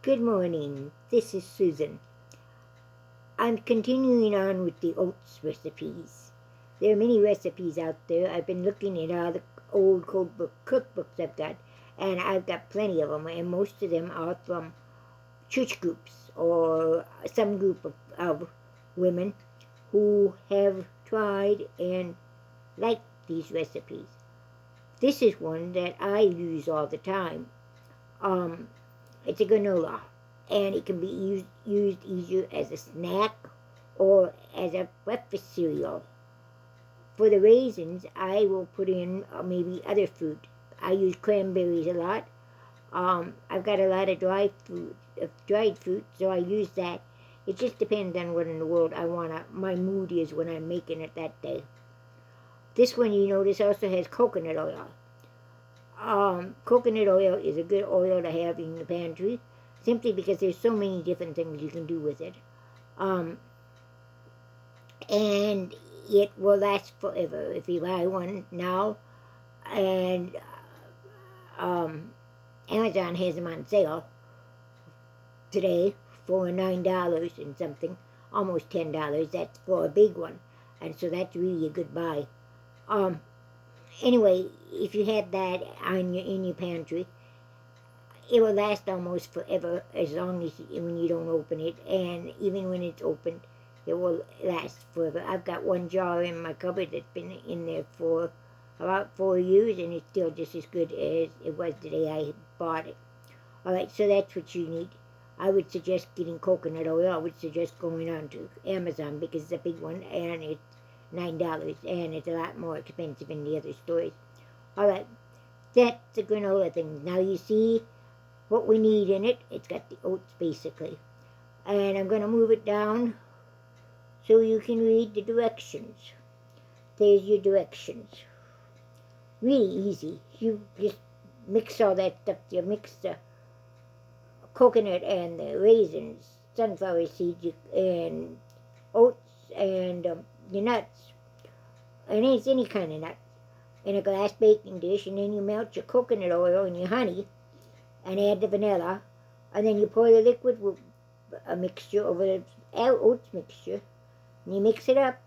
Good morning, this is Susan. I'm continuing on with the oats recipes. There are many recipes out there. I've been looking at all the old cookbooks I've got, and I've got plenty of them, and most of them are from church groups or some group of women who have tried and liked these recipes. This is one that I use all the time. Um, it's a granola, and it can be used either as a snack or as a breakfast cereal. For the raisins, I will put in maybe other fruit. I use cranberries a lot. I've got a lot of dried fruit, so I use that. It just depends on what in the world my mood is when I'm making it that day. This one, you notice, also has coconut oil. Coconut oil is a good oil to have in the pantry, simply because there's so many different things you can do with it. And it will last forever if you buy one now. And Amazon has them on sale today for $9 and something, almost $10. That's for a big one, and so that's really a good buy. Anyway, if you had that in your pantry, it will last almost forever, as long as when you don't open it, and even when it's opened, it will last forever. I've got one jar in my cupboard that's been in there for about 4 years, and it's still just as good as it was the day I bought it. Alright, so that's what you need. I would suggest getting coconut oil. I would suggest going on to Amazon because it's a big one, and it's $9, and it's a lot more expensive in the other stores. Alright, that's the granola thing. Now you see what we need in it. It's got the oats basically. And I'm going to move it down so you can read the directions. There's your directions. Really easy. You just mix all that stuff. You mix the coconut and the raisins, sunflower seeds, and oats, and your nuts. And it's any kind of nut. In a glass baking dish, and then you melt your coconut oil and your honey and add the vanilla, and then you pour the liquid mixture over the oats mixture, and you mix it up,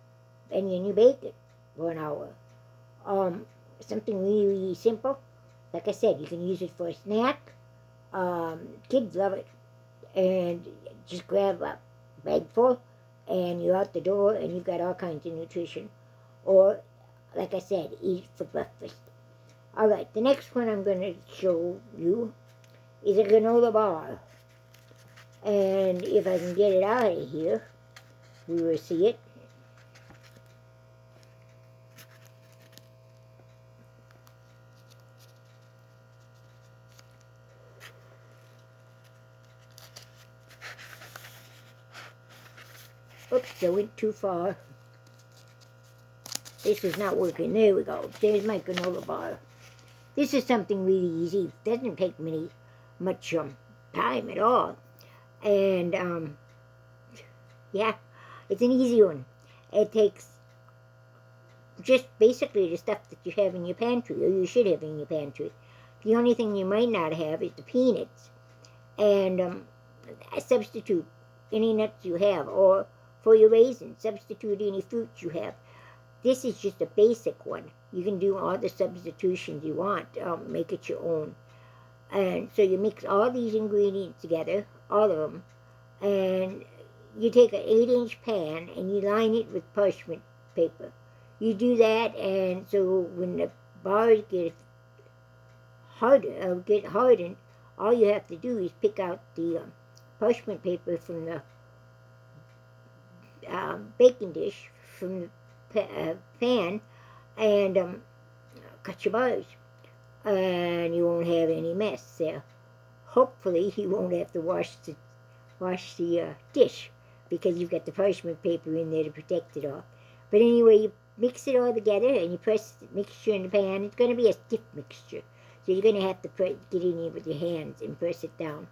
and then you bake it for an hour. Something really, really simple. Like I said, you can use it for a snack. Kids love it. And just grab a bagful, and you're out the door, and you've got all kinds of nutrition. Or, like I said, eat it for breakfast. Alright, the next one I'm going to show you is a granola bar. And if I can get it out of here, we will see it. Oops, I went too far. This is not working. There we go. There's my granola bar. This is something really easy. It doesn't take much time at all. And, yeah, it's an easy one. It takes just basically the stuff that you have in your pantry, or you should have in your pantry. The only thing you might not have is the peanuts. And substitute any nuts you have, or for your raisins, substitute any fruits you have. This is just a basic one. You can do all the substitutions you want. Make it your own. And so you mix all these ingredients together, all of them, and you take an 8-inch pan and you line it with parchment paper. You do that, and so when the bars get hardened, all you have to do is pick out the parchment paper from the baking dish, from the pan, and cut your bars, and you won't have any mess there. Hopefully you won't have to wash the dish, because you've got the parchment paper in there to protect it all. But anyway, you mix it all together, and you press the mixture in the pan. It's going to be a stiff mixture, so you're going to have to get in here with your hands and press it down.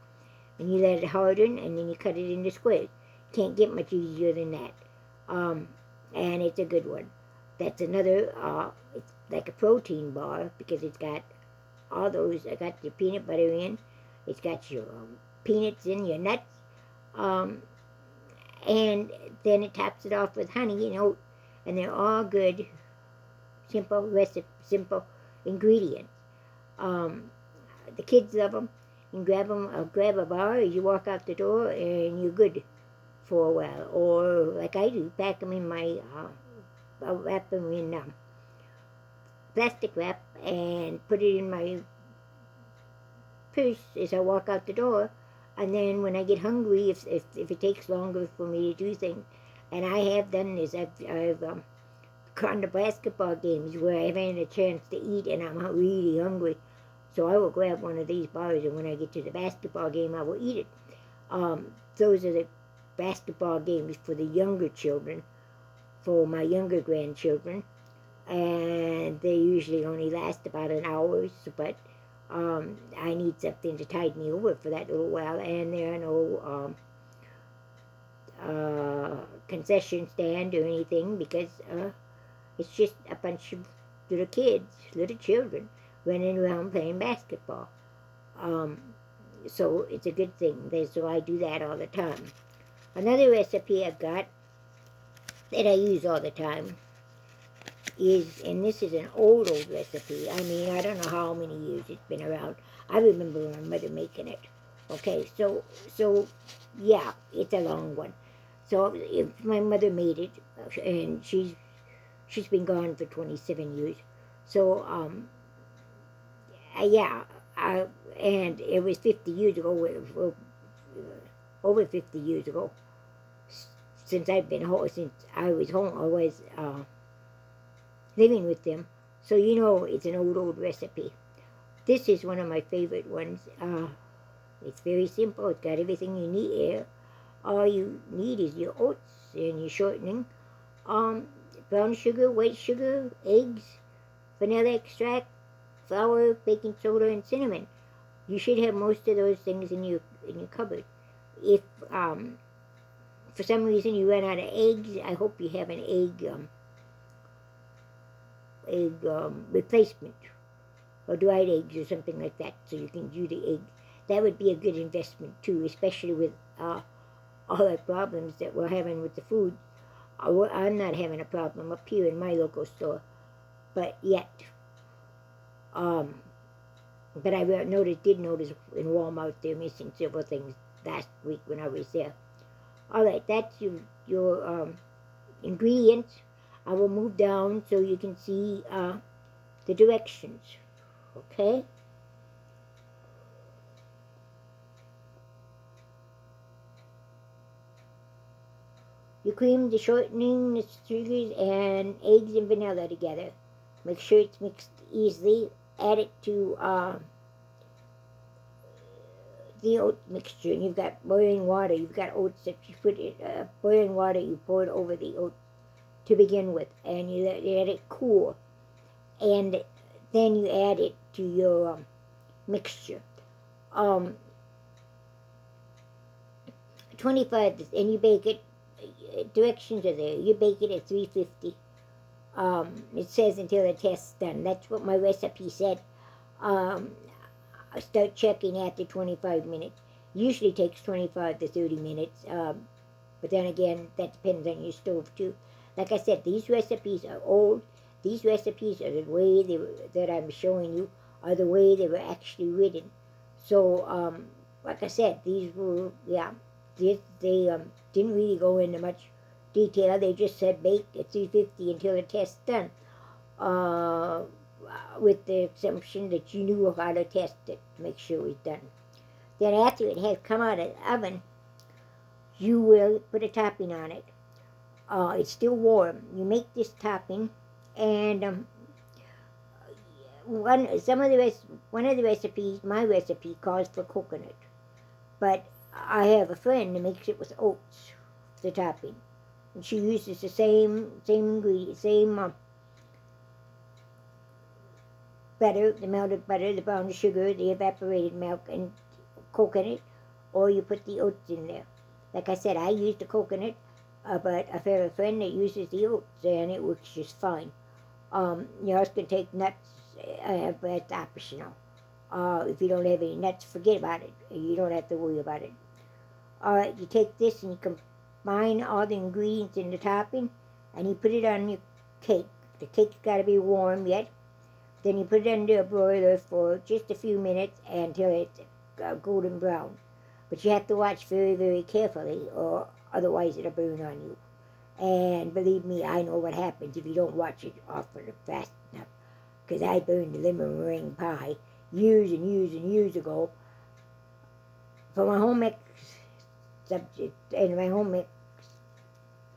And you let it harden, and then you cut it into squares. Can't get much easier than that. And it's a good one. That's another, it's like a protein bar, because it's got all those. I got your peanut butter in. It's got your peanuts in, your nuts, um, and then it tops it off with honey and oat, and they're all good, simple ingredients. Um, the kids love them. You can grab them, grab a bar as you walk out the door, and you're good for a while. Or like I do, pack them in my, I'll wrap them in plastic wrap and put it in my purse as I walk out the door. And then when I get hungry, if it takes longer for me to do things, and I have done this, I've gone to basketball games where I haven't had a chance to eat and I'm really hungry. So I will grab one of these bars, and when I get to the basketball game, I will eat it. Those are the basketball games for the younger children, for my younger grandchildren, and they usually only last about an hour, but I need something to tide me over for that little while, and there are no concession stand or anything, because it's just a bunch of little kids, little children, running around playing basketball. So it's a good thing. So I do that all the time. Another recipe I've got that I use all the time is, and this is an old recipe. I mean, I don't know how many years it's been around. I remember my mother making it. Okay, so yeah, it's a long one. So if my mother made it, and she's been gone for 27 years. So yeah, and it was 50 years ago, over 50 years ago, since I've been home, since I was home, I was living with them. So you know it's an old recipe. This is one of my favorite ones. It's very simple. It's got everything you need here. All you need is your oats and your shortening, brown sugar, white sugar, eggs, vanilla extract, flour, baking soda, and cinnamon. You should have most of those things in your cupboard. If for some reason you run out of eggs, I hope you have an egg replacement, or dried eggs or something like that, so you can do the egg. That would be a good investment too, especially with all the problems that we're having with the food. I'm not having a problem up here in my local store, but yet. But I did notice in Walmart they're missing several things last week when I was there. All right, that's your ingredients. I will move down so you can see the directions. Okay. You cream the shortening, the sugars, and eggs and vanilla together. Make sure it's mixed easily. Add it to the oat mixture. And you've got boiling water. You've got oats that you put in boiling water. You pour it over the oats to begin with, and you let it cool, and then you add it to your mixture. 25, and you bake it. Directions are there. You bake it at 350. It says until the test's done. That's what my recipe said. I start checking after 25 minutes. Usually takes 25 to 30 minutes. But then again, that depends on your stove too. Like I said, these recipes are old. These recipes are the way that I'm showing you are the way they were actually written. So, like I said, these were, they didn't really go into much detail. They just said bake at 350 until the test's done. With the assumption that you knew how to test it to make sure it was done. Then after it has come out of the oven, you will put a topping on it. It's still warm. You make this topping, and one of the recipes, my recipe, calls for coconut, but I have a friend that makes it with oats, the topping, and she uses the same ingredient, same butter, the melted butter, the brown sugar, the evaporated milk, and coconut, or you put the oats in there. Like I said, I use the coconut, but I have a friend that uses the oats, and it works just fine. You also can take nuts, but it's optional. If you don't have any nuts, forget about it. You don't have to worry about it. Alright, you take this and you combine all the ingredients in the topping, and you put it on your cake. The cake's got to be warm yet. Then you put it under a broiler for just a few minutes until it's golden brown. But you have to watch very, very carefully, or otherwise it'll burn on you. And believe me, I know what happens if you don't watch it often or fast enough. Because I burned a lemon meringue pie years and years and years ago for my home ec subject in my home ec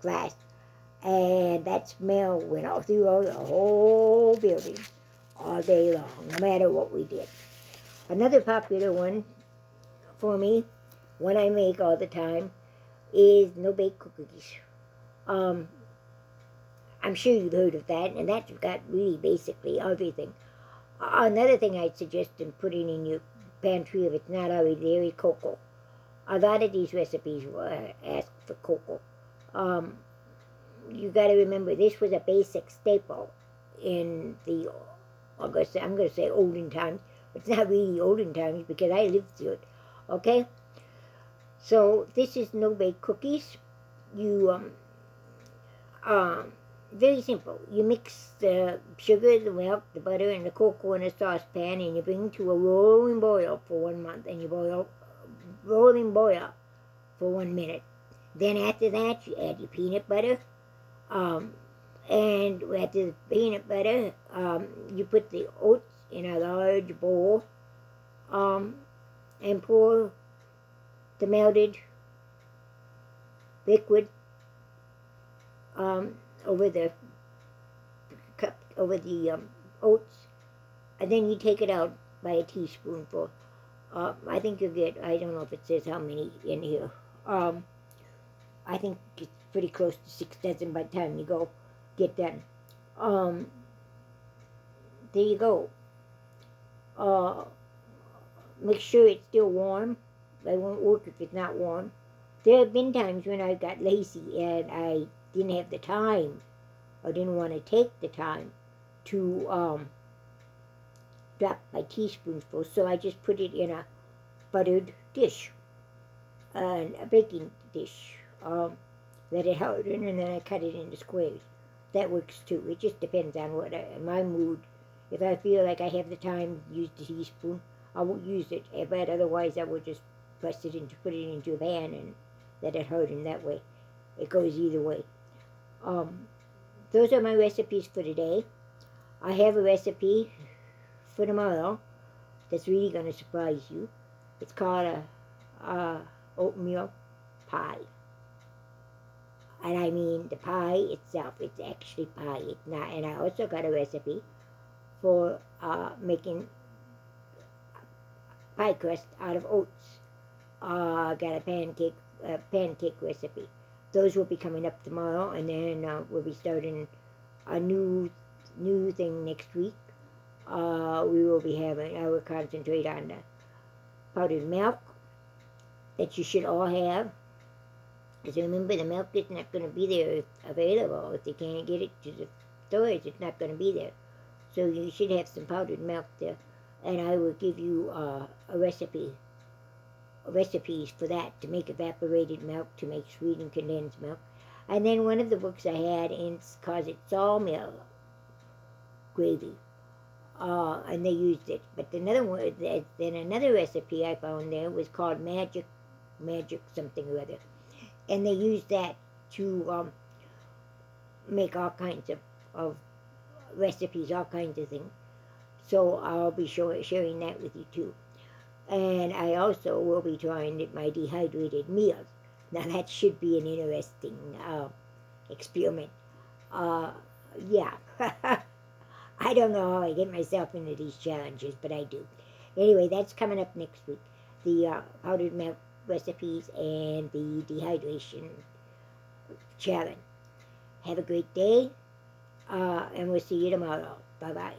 class. And that smell went all through the whole building all day long, no matter what we did. Another popular one for me, one I make all the time, is no-bake cookies. I'm sure you've heard of that, and that's got really basically everything. Another thing I'd suggest in putting in your pantry, if it's not already there, is cocoa. A lot of these recipes ask for cocoa. You got to remember, this was a basic staple in the, I'm going to say olden times, but it's not really olden times because I lived through it. Okay? So this is no-bake cookies. You, very simple. You mix the sugar, the milk, the butter, and the cocoa in a saucepan, and you bring to a rolling boil for 1 month, and you rolling boil for 1 minute. Then after that, you add your peanut butter, and after the peanut butter, you put the oats in a large bowl, and pour the melted liquid over the cup, over the oats, and then you take it out by a teaspoonful. I think you'll get, I don't know if it says how many in here. I think it's pretty close to 6 dozen by the time you get done. There you go. Make sure it's still warm. It won't work if it's not warm. There have been times when I got lazy and I didn't have the time, or didn't want to take the time to drop my teaspoonful, so I just put it in a buttered dish, a baking dish. Let it harden, and then I cut it into squares. That works too. It just depends on my mood. If I feel like I have the time to use the teaspoon, I won't use it. But otherwise, I will just put it into a pan and let it harden that way. It goes either way. Those are my recipes for today. I have a recipe for tomorrow that's really going to surprise you. It's called a oatmeal pie. And I mean the pie itself, it's actually pie. It's not. And I also got a recipe for making pie crust out of oats. Got a pancake recipe. Those will be coming up tomorrow, and then we'll be starting a new thing next week. We will be having, I will concentrate on the powdered milk that you should all have. Because remember, the milk is not going to be there available. If you can't get it to the stores, it's not going to be there. So you should have some powdered milk there. And I will give you recipes for that, to make evaporated milk, to make sweetened condensed milk. And then one of the books I had calls it sawmill gravy. And they used it. But another recipe I found there was called magic something or other. And they use that to make all kinds of recipes, all kinds of things. So I'll be sharing that with you too. And I also will be trying my dehydrated meals. Now that should be an interesting experiment. Yeah. I don't know how I get myself into these challenges, but I do. Anyway, that's coming up next week. The powdered milk recipes and the dehydration challenge. Have a great day, and we'll see you tomorrow. Bye-bye.